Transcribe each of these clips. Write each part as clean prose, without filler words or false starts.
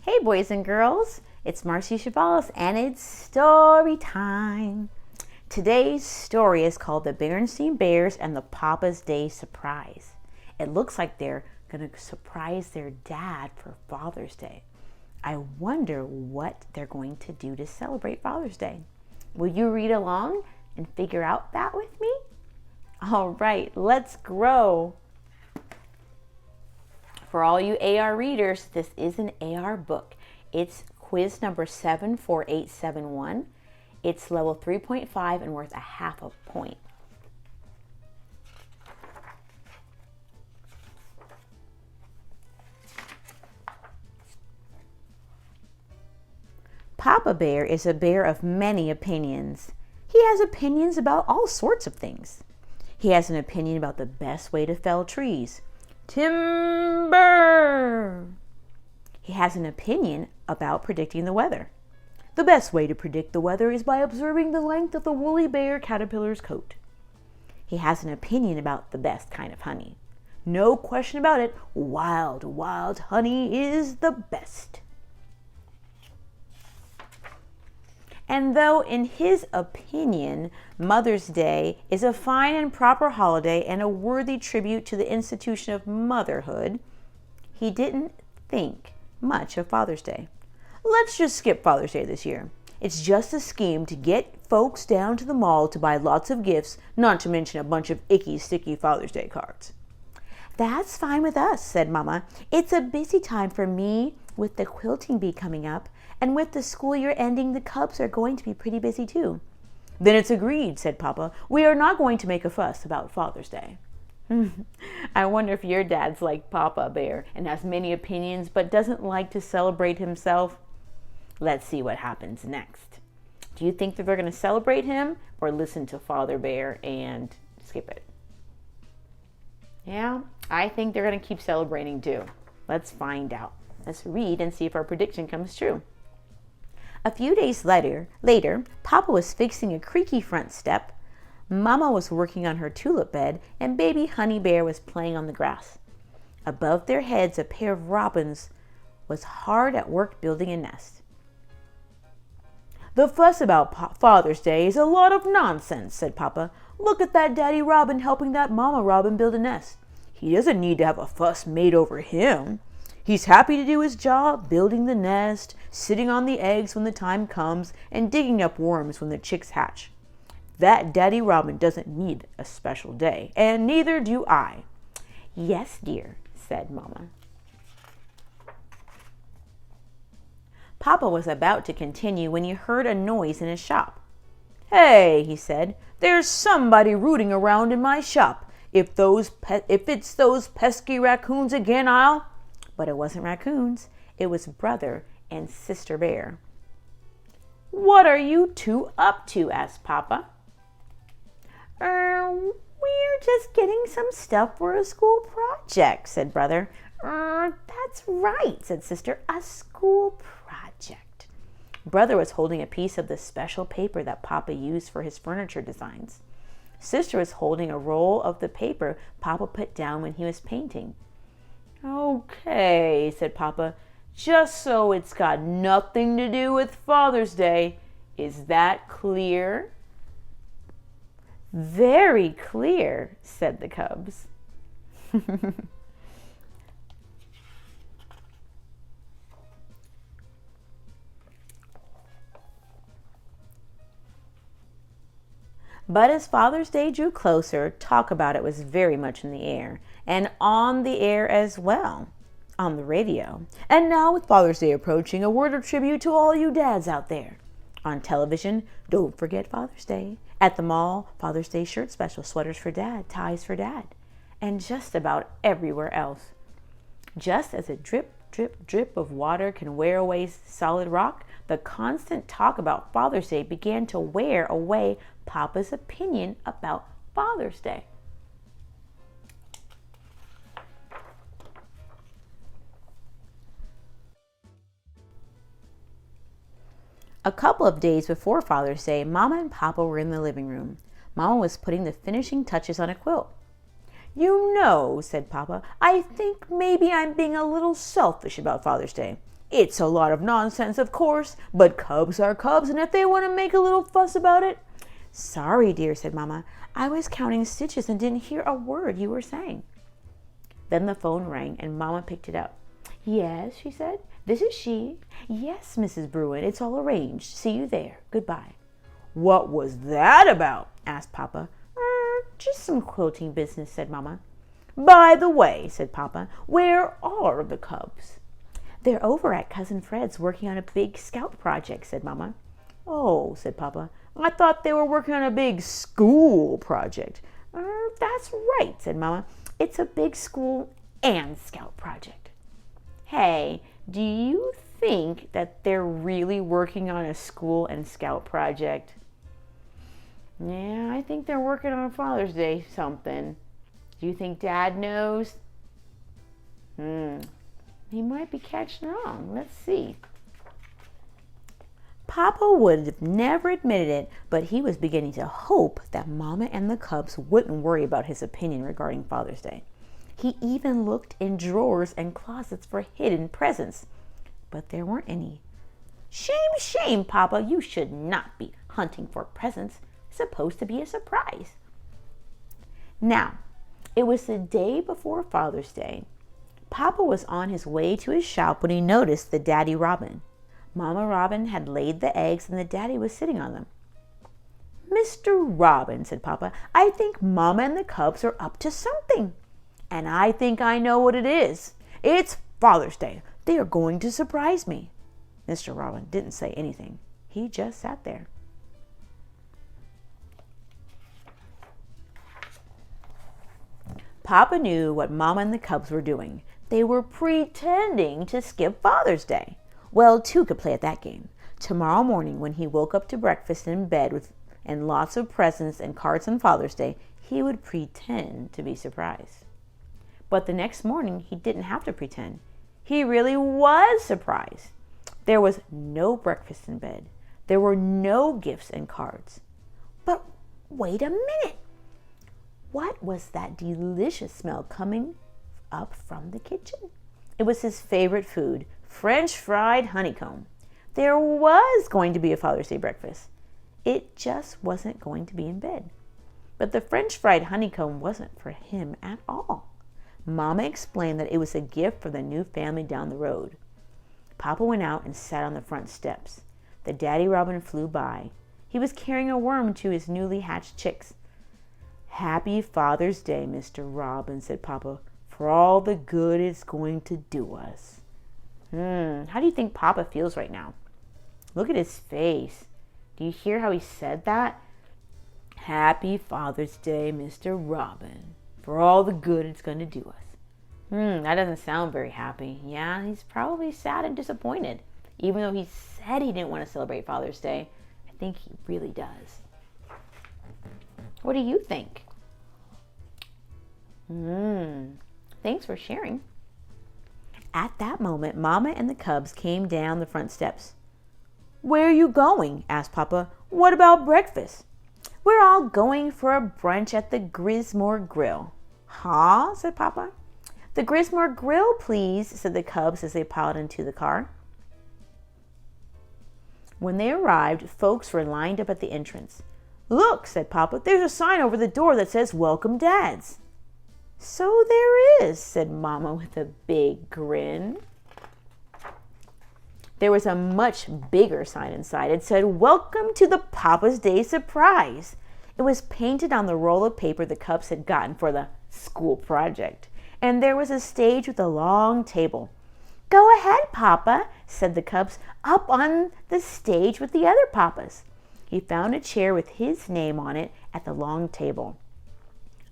Hey boys and girls, it's Marci Chavalas and it's story time. Today's story is called The Berenstain Bears and the Papa's Day Surprise. It looks like they're going to surprise their dad for Father's Day. I wonder what they're going to do to celebrate Father's Day. Will you read along and figure out that with me? All right, let's grow. For all you AR readers, this is an AR book. It's quiz number 74871. It's level 3.5 and worth a half a point. Papa Bear is a bear of many opinions. He has opinions about all sorts of things. He has an opinion about the best way to fell trees. Timber! He has an opinion about predicting the weather. The best way to predict the weather is by observing the length of the woolly bear caterpillar's coat. He has an opinion about the best kind of honey. No question about it, wild, wild honey is the best. And though in his opinion, Mother's Day is a fine and proper holiday and a worthy tribute to the institution of motherhood, he didn't think much of Father's Day. Let's just skip Father's Day this year. It's just a scheme to get folks down to the mall to buy lots of gifts, not to mention a bunch of icky, sticky Father's Day cards. That's fine with us, said Mama. It's a busy time for me with the quilting bee coming up, and with the school year ending, the cubs are going to be pretty busy too. Then it's agreed, said Papa. We are not going to make a fuss about Father's Day. I wonder if your dad's like Papa Bear and has many opinions but doesn't like to celebrate himself. Let's see what happens next. Do you think that they're going to celebrate him or listen to Father Bear and skip it? Yeah, I think they're going to keep celebrating too. Let's find out. Let's read and see if our prediction comes true. A few days later, Papa was fixing a creaky front step, Mama was working on her tulip bed, and baby Honey Bear was playing on the grass. Above their heads, a pair of robins was hard at work building a nest. The fuss about Father's Day is a lot of nonsense, said Papa. Look at that Daddy Robin helping that Mama Robin build a nest. He doesn't need to have a fuss made over him. He's happy to do his job, building the nest, sitting on the eggs when the time comes, and digging up worms when the chicks hatch. That Daddy Robin doesn't need a special day, and neither do I. Yes, dear, said Mama. Papa was about to continue when he heard a noise in his shop. Hey, he said, there's somebody rooting around in my shop. If it's those pesky raccoons again, I'll... But it wasn't raccoons. It was Brother and Sister Bear. What are you two up to? Asked Papa. We're just getting some stuff for a school project, said Brother. That's right, said Sister. A school project. Brother was holding a piece of the special paper that Papa used for his furniture designs. Sister was holding a roll of the paper Papa put down when he was painting. Okay, said Papa, just so it's got nothing to do with Father's Day. Is that clear? Very clear, said the cubs. But as Father's Day drew closer, talk about it was very much in the air, and on the air as well, on the radio. And now with Father's Day approaching, a word of tribute to all you dads out there. On television, don't forget Father's Day. At the mall, Father's Day shirt special, sweaters for Dad, ties for Dad, and just about everywhere else. Just as a drip, drip, drip of water can wear away solid rock, the constant talk about Father's Day began to wear away Papa's opinion about Father's Day. A couple of days before Father's Day, Mama and Papa were in the living room. Mama was putting the finishing touches on a quilt. You know, said Papa, I think maybe I'm being a little selfish about Father's Day. It's a lot of nonsense, of course, but cubs are cubs, and if they want to make a little fuss about it. Sorry, dear, said Mama. I was counting stitches and didn't hear a word you were saying. Then the phone rang and Mama picked it up. Yes, she said. This is she. Yes, Mrs. Bruin, it's all arranged. See you there. Goodbye. What was that about? Asked Papa. Just some quilting business, said Mama. By the way, said Papa, where are the cubs? They're over at Cousin Fred's working on a big scout project, said Mama. Oh, said Papa. I thought they were working on a big school project. That's right, said Mama. It's a big school and scout project. Hey, do you think that they're really working on a school and scout project? Yeah, I think they're working on Father's Day something. Do you think Dad knows? He might be catching on. Let's see. Papa would have never admitted it, but he was beginning to hope that Mama and the cubs wouldn't worry about his opinion regarding Father's Day. He even looked in drawers and closets for hidden presents, but there weren't any. Shame, shame, Papa, you should not be hunting for presents. It's supposed to be a surprise. Now, it was the day before Father's Day. Papa was on his way to his shop when he noticed the Daddy Robin. Mama Robin had laid the eggs and the Daddy was sitting on them. Mr. Robin, said Papa, I think Mama and the cubs are up to something. And I think I know what it is. It's Father's Day. They are going to surprise me. Mr. Robin didn't say anything. He just sat there. Papa knew what Mama and the cubs were doing. They were pretending to skip Father's Day. Well, two could play at that game. Tomorrow morning, when he woke up to breakfast in bed and lots of presents and cards on Father's Day, he would pretend to be surprised. But the next morning, he didn't have to pretend. He really was surprised. There was no breakfast in bed. There were no gifts and cards. But wait a minute. What was that delicious smell coming up from the kitchen? It was his favorite food, French fried honeycomb. There was going to be a Father's Day breakfast. It just wasn't going to be in bed. But the French fried honeycomb wasn't for him at all. Mama explained that it was a gift for the new family down the road. Papa went out and sat on the front steps. The Daddy Robin flew by. He was carrying a worm to his newly hatched chicks. Happy Father's Day, Mr. Robin, said Papa, for all the good it's going to do us. How do you think Papa feels right now? Look at his face. Do you hear how he said that? Happy Father's Day, Mr. Robin, for all the good it's going to do us. That doesn't sound very happy. Yeah, he's probably sad and disappointed. Even though he said he didn't want to celebrate Father's Day, I think he really does. What do you think? Thanks for sharing. At that moment, Mama and the cubs came down the front steps. Where are you going? Asked Papa. What about breakfast? We're all going for a brunch at the Grismore Grill. Huh? Said Papa. The Grismore Grill, please, said the cubs as they piled into the car. When they arrived, folks were lined up at the entrance. Look, said Papa, there's a sign over the door that says, Welcome Dads. So there is, said Mama with a big grin. There was a much bigger sign inside. It said, Welcome to the Papa's Day Surprise. It was painted on the roll of paper the cubs had gotten for the school project. And there was a stage with a long table. Go ahead, Papa, said the cubs, up on the stage with the other papas. He found a chair with his name on it at the long table.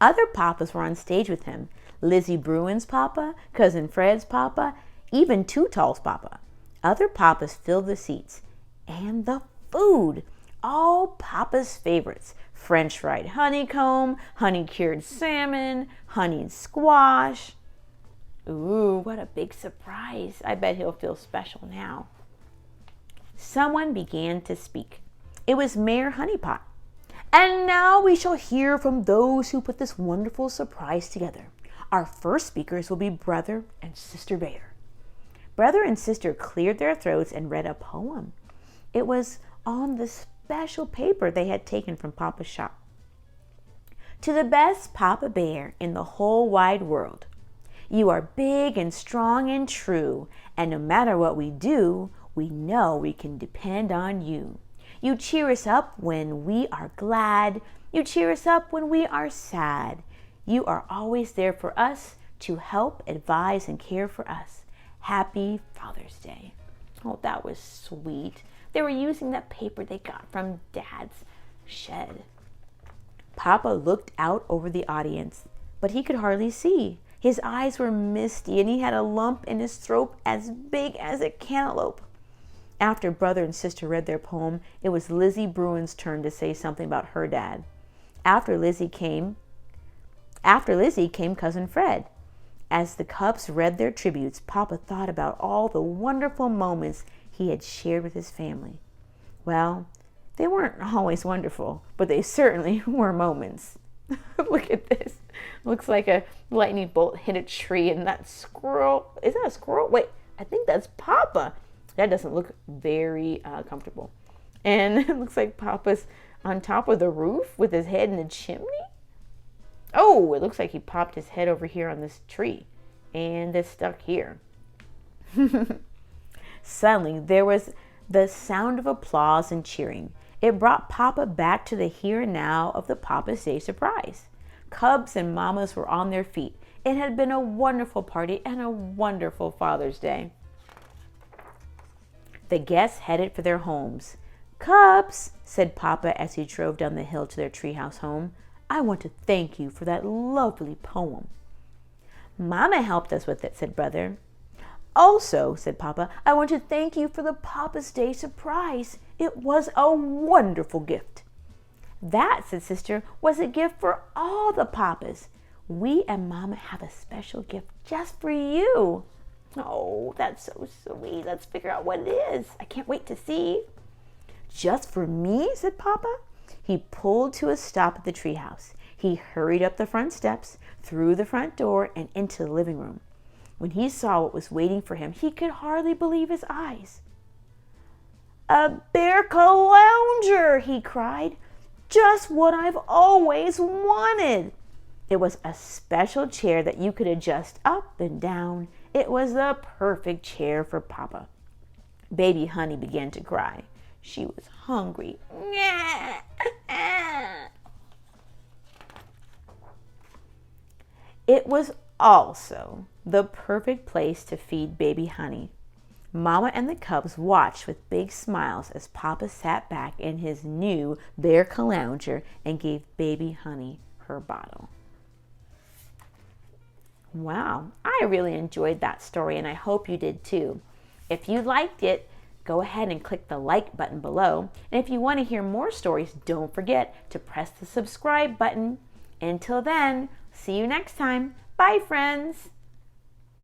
Other papas were on stage with him. Lizzie Bruin's papa, Cousin Fred's papa, even Too Tall's papa. Other papas filled the seats. And the food, all Papa's favorites. French fried honeycomb, honey-cured salmon, honeyed squash. Ooh, what a big surprise. I bet he'll feel special now. Someone began to speak. It was Mayor Honeypot. And now we shall hear from those who put this wonderful surprise together. Our first speakers will be Brother and Sister Bear. Brother and sister cleared their throats and read a poem. It was on the special paper they had taken from Papa's shop. To the best Papa Bear in the whole wide world, you are big and strong and true, and no matter what we do, we know we can depend on you. You cheer us up when we are glad. You cheer us up when we are sad. You are always there for us to help, advise, and care for us. Happy Father's Day. Oh, that was sweet. They were using that paper they got from Dad's shed. Papa looked out over the audience, but he could hardly see. His eyes were misty, and he had a lump in his throat as big as a cantaloupe. After brother and sister read their poem, it was Lizzie Bruin's turn to say something about her dad. After Lizzie came Cousin Fred. As the Cubs read their tributes, Papa thought about all the wonderful moments he had shared with his family. Well, they weren't always wonderful, but they certainly were moments. Look at this. Looks like a lightning bolt hit a tree, and that squirrel, is that a squirrel? Wait, I think that's Papa. That doesn't look very comfortable. And it looks like Papa's on top of the roof with his head in the chimney. Oh, it looks like he popped his head over here on this tree, and it's stuck here. Suddenly, there was the sound of applause and cheering. It brought Papa back to the here and now of the Papa's Day surprise. Cubs and mamas were on their feet. It had been a wonderful party and a wonderful Father's Day. The guests headed for their homes. Cubs, said Papa as he drove down the hill to their treehouse home, I want to thank you for that lovely poem. Mama helped us with it, said Brother. Also, said Papa, I want to thank you for the Papa's Day surprise. It was a wonderful gift. That, said Sister, was a gift for all the Papas. We and Mama have a special gift just for you. Oh, that's so sweet. Let's figure out what it is. I can't wait to see. Just for me, said Papa. He pulled to a stop at the treehouse. He hurried up the front steps, through the front door, and into the living room. When he saw what was waiting for him, he could hardly believe his eyes. A bear calounger, he cried. Just what I've always wanted. It was a special chair that you could adjust up and down. It was the perfect chair for Papa. Baby Honey began to cry. She was hungry. It was also the perfect place to feed Baby Honey. Mama and the Cubs watched with big smiles as Papa sat back in his new bear calounger and gave Baby Honey her bottle. Wow, I really enjoyed that story, and I hope you did too. If you liked it, go ahead and click the like button below. And if you want to hear more stories, don't forget to press the subscribe button. Until then, see you next time. Bye, friends.